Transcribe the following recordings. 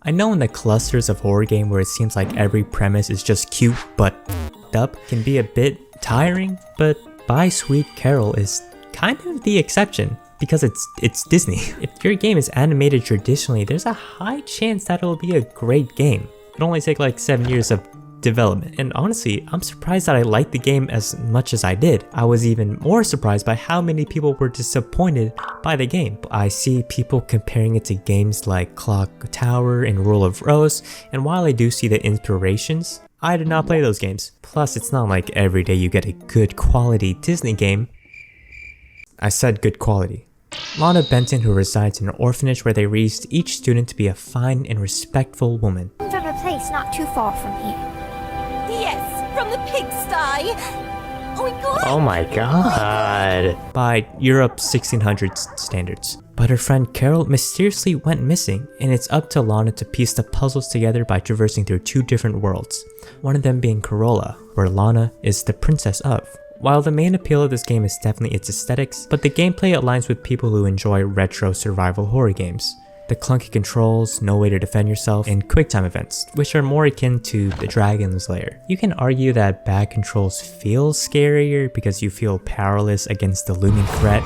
I know in the clusters of horror game where it seems like every premise is just cute but up can be a bit tiring, but Bye Sweet Carole is kind of the exception because it's Disney. If your game is animated traditionally, there's a high chance that it'll be a great game. It'll only take like 7 years of development, and honestly, I'm surprised that I liked the game as much as I did. I was even more surprised by how many people were disappointed by the game. I see people comparing it to games like Clock Tower and Rule of Rose, and while I do see the inspirations, I did not play those games. Plus, it's not like every day you get a good quality Disney game. I said good quality. Lana Benton, who resides in an orphanage where they raised each student to be a fine and respectful woman. From a place not too far from here. Yes, from the pigsty. Oh my god. By Europe's 1600s standards. But her friend Carole mysteriously went missing, and it's up to Lana to piece the puzzles together by traversing through two different worlds. One of them being Corolla, where Lana is the princess of. While the main appeal of this game is definitely its aesthetics, but the gameplay aligns with people who enjoy retro survival horror games. The clunky controls, no way to defend yourself, and QuickTime events, which are more akin to the Dragon's Lair. You can argue that bad controls feel scarier because you feel powerless against the looming threat.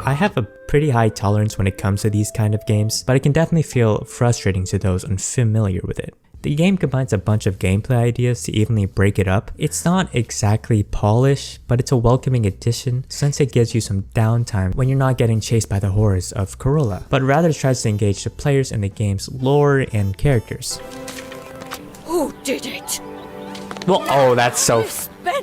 I have a pretty high tolerance when it comes to these kind of games, but it can definitely feel frustrating to those unfamiliar with it. The game combines a bunch of gameplay ideas to evenly break it up. It's not exactly polished, but it's a welcoming addition since it gives you some downtime when you're not getting chased by the horrors of Corolla, but rather tries to engage the players in the game's lore and characters. Who did it? Well, oh, that's so...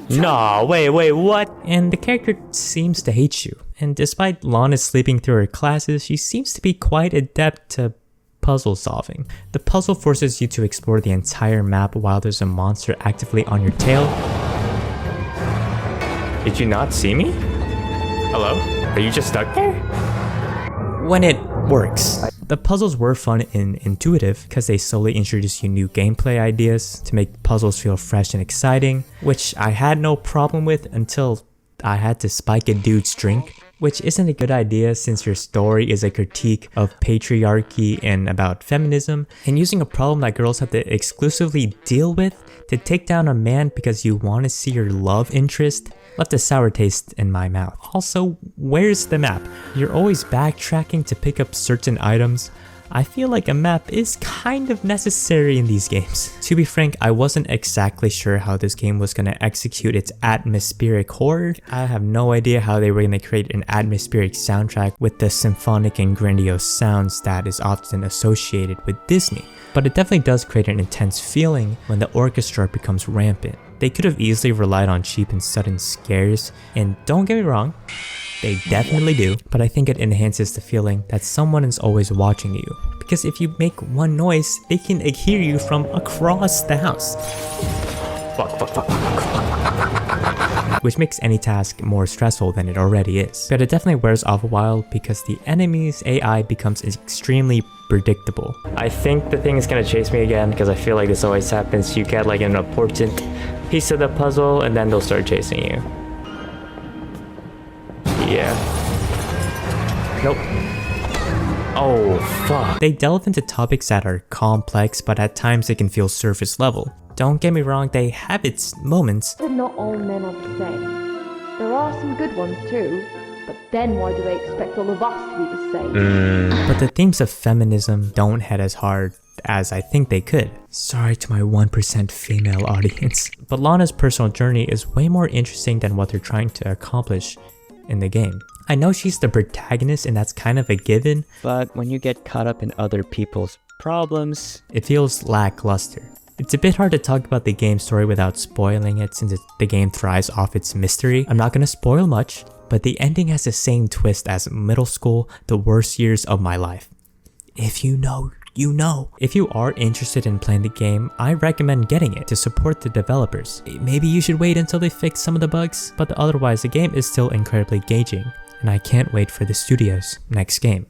No, wait, what? And the character seems to hate you. And despite Lana sleeping through her classes, she seems to be quite adept to puzzle solving. The puzzle forces you to explore the entire map while there's a monster actively on your tail. Did you not see me? Hello? Are you just stuck there? When it works. The puzzles were fun and intuitive because they slowly introduce you new gameplay ideas to make puzzles feel fresh and exciting, which I had no problem with until I had to spike a dude's drink, which isn't a good idea since your story is a critique of patriarchy and about feminism, and using a problem that girls have to exclusively deal with to take down a man because you want to see your love interest left a sour taste in my mouth. Also, where's the map? You're always backtracking to pick up certain items. I feel like a map is kind of necessary in these games. To be frank, I wasn't exactly sure how this game was going to execute its atmospheric horror. I have no idea how they were going to create an atmospheric soundtrack with the symphonic and grandiose sounds that is often associated with Disney. But it definitely does create an intense feeling when the orchestra becomes rampant. They could have easily relied on cheap and sudden scares, and don't get me wrong, they definitely do, but I think it enhances the feeling that someone is always watching you. Because if you make one noise, they can hear you from across the house. Which makes any task more stressful than it already is. But it definitely wears off a while because the enemy's AI becomes extremely predictable. I think the thing is gonna chase me again because I feel like this always happens. You get like an important piece of the puzzle and then they'll start chasing you. Yeah. Nope. Oh, fuck. They delve into topics that are complex, but at times they can feel surface level. Don't get me wrong, they have its moments. But not all men are the same. There are some good ones too, but then why do they expect all of us to be the same? But the themes of feminism don't hit as hard as I think they could. Sorry to my 1% female audience. But Lana's personal journey is way more interesting than what they're trying to accomplish in the game. I know she's the protagonist and that's kind of a given, but when you get caught up in other people's problems, it feels lackluster. It's a bit hard to talk about the game story without spoiling it since the game thrives off its mystery. I'm not gonna spoil much, but the ending has the same twist as middle school, the worst years of my life. If you know, you know. If you are interested in playing the game, I recommend getting it to support the developers. Maybe you should wait until they fix some of the bugs, but otherwise the game is still incredibly engaging, and I can't wait for the studio's next game.